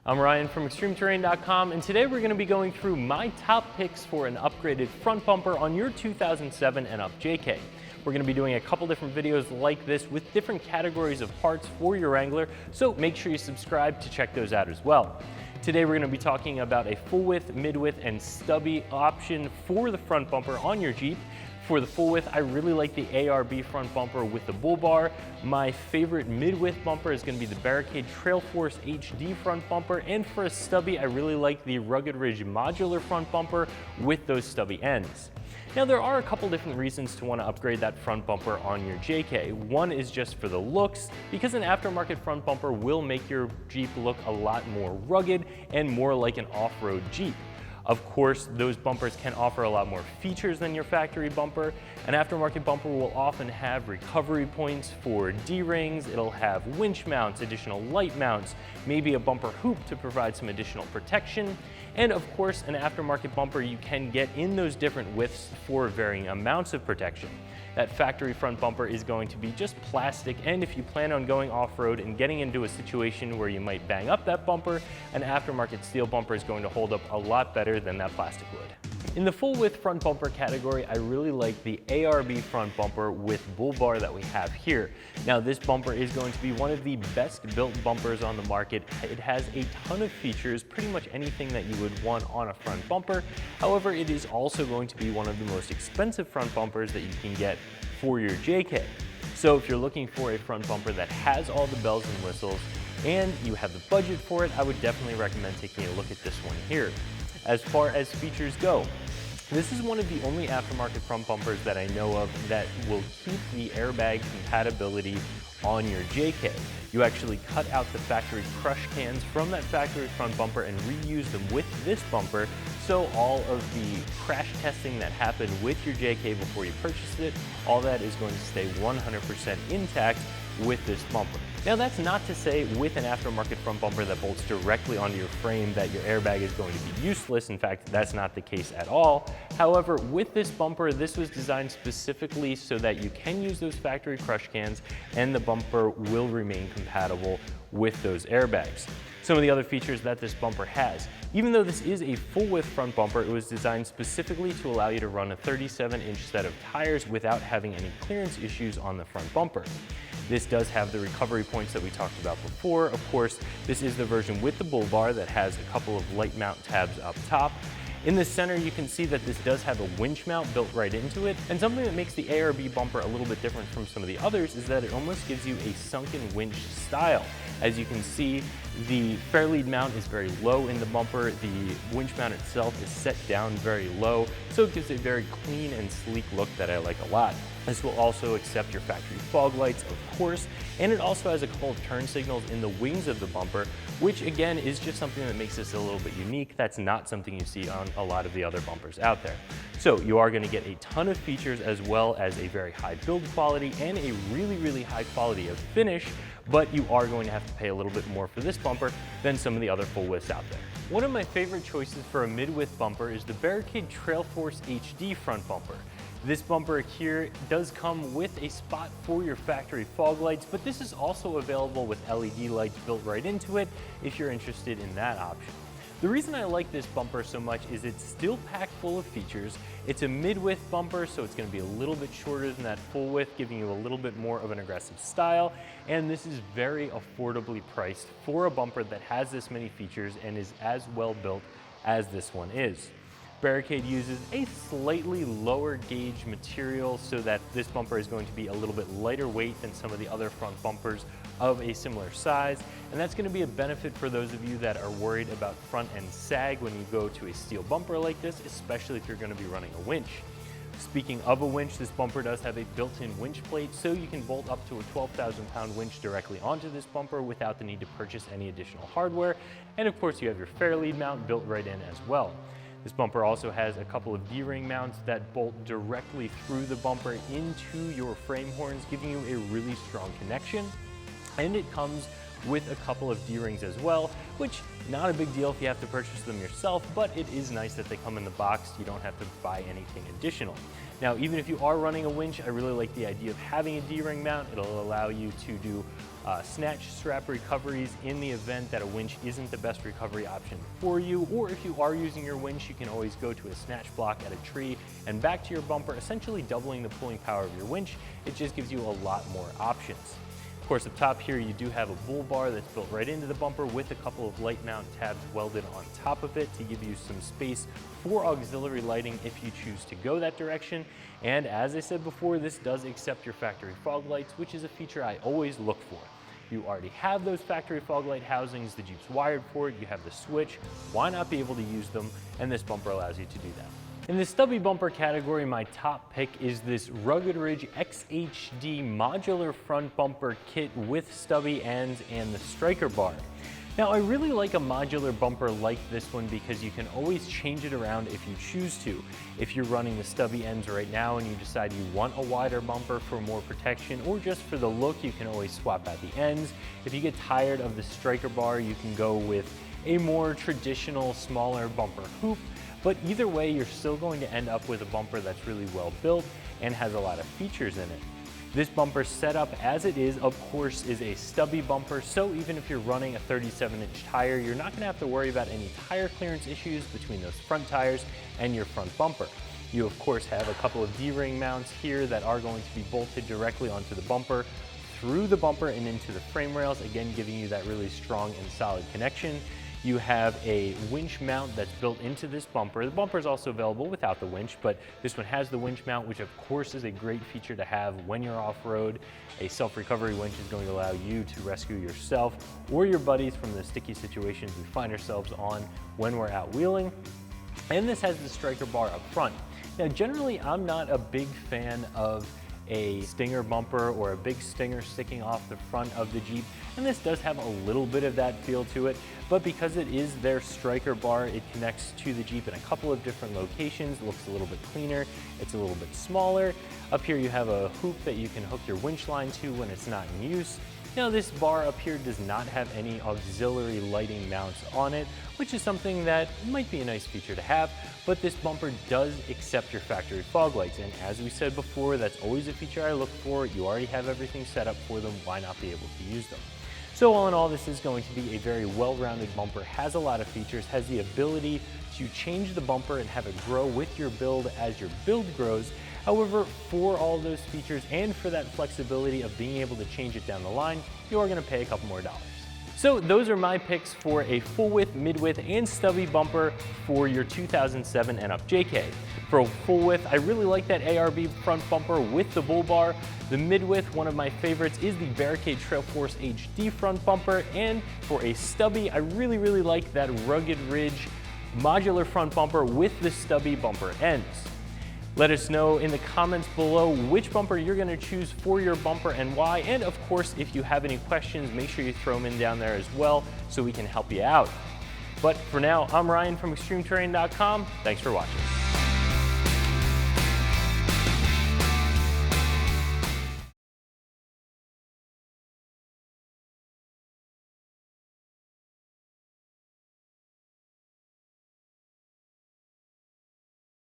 I'm Ryan from ExtremeTerrain.com, and today we're going to be going through my top picks for an upgraded front bumper on your 2007 and up JK. We're going to be doing a couple different videos like this with different categories of parts for your Wrangler, so make sure you subscribe to check those out as well. Today we're going to be talking about a full width, mid width, and stubby option for the front bumper on your Jeep. For the full width, I really like the Arb front bumper with the bull bar. My favorite mid-width bumper is going to be the Barricade Trail Force HD front bumper, and for a stubby, I really like the Rugged Ridge modular front bumper with those stubby ends. Now, there are a couple different reasons to want to upgrade that front bumper on your JK. One is just for the looks, because an aftermarket front bumper will make your Jeep look a lot more rugged and more like an off-road Jeep. Of course, those bumpers can offer a lot more features than your factory bumper. An aftermarket bumper will often have recovery points for D-rings, it'll have winch mounts, additional light mounts, maybe a bumper hoop to provide some additional protection. And of course, an aftermarket bumper you can get in those different widths for varying amounts of protection. That factory front bumper is going to be just plastic, and if you plan on going off-road and getting into a situation where you might bang up that bumper, an aftermarket steel bumper is going to hold up a lot better than that plastic would. In the full width front bumper category, I really like the Arb front bumper with bull bar that we have here. Now, this bumper is going to be one of the best built bumpers on the market. It has a ton of features, pretty much anything that you would want on a front bumper. However, it is also going to be one of the most expensive front bumpers that you can get for your JK. So if you're looking for a front bumper that has all the bells and whistles and you have the budget for it, I would definitely recommend taking a look at this one here. As far as features go, this is one of the only aftermarket front bumpers that I know of that will keep the airbag compatibility on your JK. You actually cut out the factory crush cans from that factory front bumper and reuse them with this bumper, so all of the crash testing that happened with your JK before you purchased it, all that is going to stay 100% intact with this bumper. Now, that's not to say with an aftermarket front bumper that bolts directly onto your frame that your airbag is going to be useless. In fact, that's not the case at all. However, with this bumper, this was designed specifically so that you can use those factory crush cans and the bumper will remain compatible with those airbags. Some of the other features that this bumper has. Even though this is a full width front bumper, it was designed specifically to allow you to run a 37-inch set of tires without having any clearance issues on the front bumper. This does have the recovery points that we talked about before. Of course, this is the version with the bull bar that has a couple of light mount tabs up top. In the center, you can see that this does have a winch mount built right into it, and something that makes the Arb bumper a little bit different from some of the others is that it almost gives you a sunken winch style. As you can see, the fairlead mount is very low in the bumper, the winch mount itself is set down very low, so it gives a very clean and sleek look that I like a lot. This will also accept your factory fog lights, of course, and it also has a couple of turn signals in the wings of the bumper, which again is just something that makes this a little bit unique. That's not something you see on a lot of the other bumpers out there. So you are going to get a ton of features as well as a very high build quality and a really high quality of finish, but you are going to have to pay a little bit more for this bumper than some of the other full widths out there. One of my favorite choices for a mid-width bumper is the Barricade Trail Force HD front bumper. This bumper here does come with a spot for your factory fog lights, but this is also available with LED lights built right into it if you're interested in that option. The reason I like this bumper so much is it's still packed full of features. It's a mid-width bumper, so it's going to be a little bit shorter than that full width, giving you a little bit more of an aggressive style. And this is very affordably priced for a bumper that has this many features and is as well built as this one is. Barricade uses a slightly lower gauge material so that this bumper is going to be a little bit lighter weight than some of the other front bumpers of a similar size, and that's going to be a benefit for those of you that are worried about front end sag when you go to a steel bumper like this, especially if you're going to be running a winch. Speaking of a winch, this bumper does have a built-in winch plate, so you can bolt up to a 12,000-pound winch directly onto this bumper without the need to purchase any additional hardware, and of course you have your fairlead mount built right in as well. This bumper also has a couple of D-ring mounts that bolt directly through the bumper into your frame horns, giving you a really strong connection. And it comes with a couple of D-rings as well, which not a big deal if you have to purchase them yourself, but it is nice that they come in the box. You don't have to buy anything additional. Now, even if you are running a winch, I really like the idea of having a D-ring mount. It'll allow you to do snatch strap recoveries in the event that a winch isn't the best recovery option for you, or if you are using your winch, you can always go to a snatch block at a tree and back to your bumper, essentially doubling the pulling power of your winch. It just gives you a lot more options. Of course, up top here, you do have a bull bar that's built right into the bumper with a couple of light mount tabs welded on top of it to give you some space for auxiliary lighting if you choose to go that direction. And as I said before, this does accept your factory fog lights, which is a feature I always look for. You already have those factory fog light housings, the Jeep's wired for it, you have the switch, why not be able to use them? And this bumper allows you to do that. In the stubby bumper category, my top pick is this Rugged Ridge XHD modular front bumper kit with stubby ends and the striker bar. Now, I really like a modular bumper like this one because you can always change it around if you choose to. If you're running the stubby ends right now and you decide you want a wider bumper for more protection or just for the look, you can always swap out the ends. If you get tired of the striker bar, you can go with a more traditional, smaller bumper hoop. But either way, you're still going to end up with a bumper that's really well built and has a lot of features in it. This bumper setup as it is, of course, is a stubby bumper, so even if you're running a 37-inch tire, you're not going to have to worry about any tire clearance issues between those front tires and your front bumper. You, of course, have a couple of D-ring mounts here that are going to be bolted directly onto the bumper, through the bumper and into the frame rails, again giving you that really strong and solid connection. You have a winch mount that's built into this bumper. The bumper is also available without the winch, but this one has the winch mount, which of course is a great feature to have when you're off-road. A self-recovery winch is going to allow you to rescue yourself or your buddies from the sticky situations we find ourselves on when we're out wheeling. And this has the striker bar up front. Now, generally, I'm not a big fan of a stinger bumper or a big stinger sticking off the front of the Jeep, and this does have a little bit of that feel to it, but because it is their striker bar, it connects to the Jeep in a couple of different locations. It looks a little bit cleaner, it's a little bit smaller. Up here you have a hoop that you can hook your winch line to when it's not in use. Now, this bar up here does not have any auxiliary lighting mounts on it, which is something that might be a nice feature to have, but this bumper does accept your factory fog lights, and as we said before, that's always a feature I look for. You already have everything set up for them, why not be able to use them? So all in all, this is going to be a very well-rounded bumper, has a lot of features, has the ability to change the bumper and have it grow with your build as your build grows. However, for all those features and for that flexibility of being able to change it down the line, you are going to pay a couple more dollars. So those are my picks for a full width, mid width, and stubby bumper for your 2007 and up JK. For a full width, I really like that Arb front bumper with the bull bar. The mid width, one of my favorites, is the Barricade Trail Force HD front bumper. And for a stubby, I really like that Rugged Ridge modular front bumper with the stubby bumper ends. Let us know in the comments below which bumper you're going to choose for your bumper and why. And of course, if you have any questions, make sure you throw them in down there as well so we can help you out. But for now, I'm Ryan from ExtremeTerrain.com. Thanks for watching.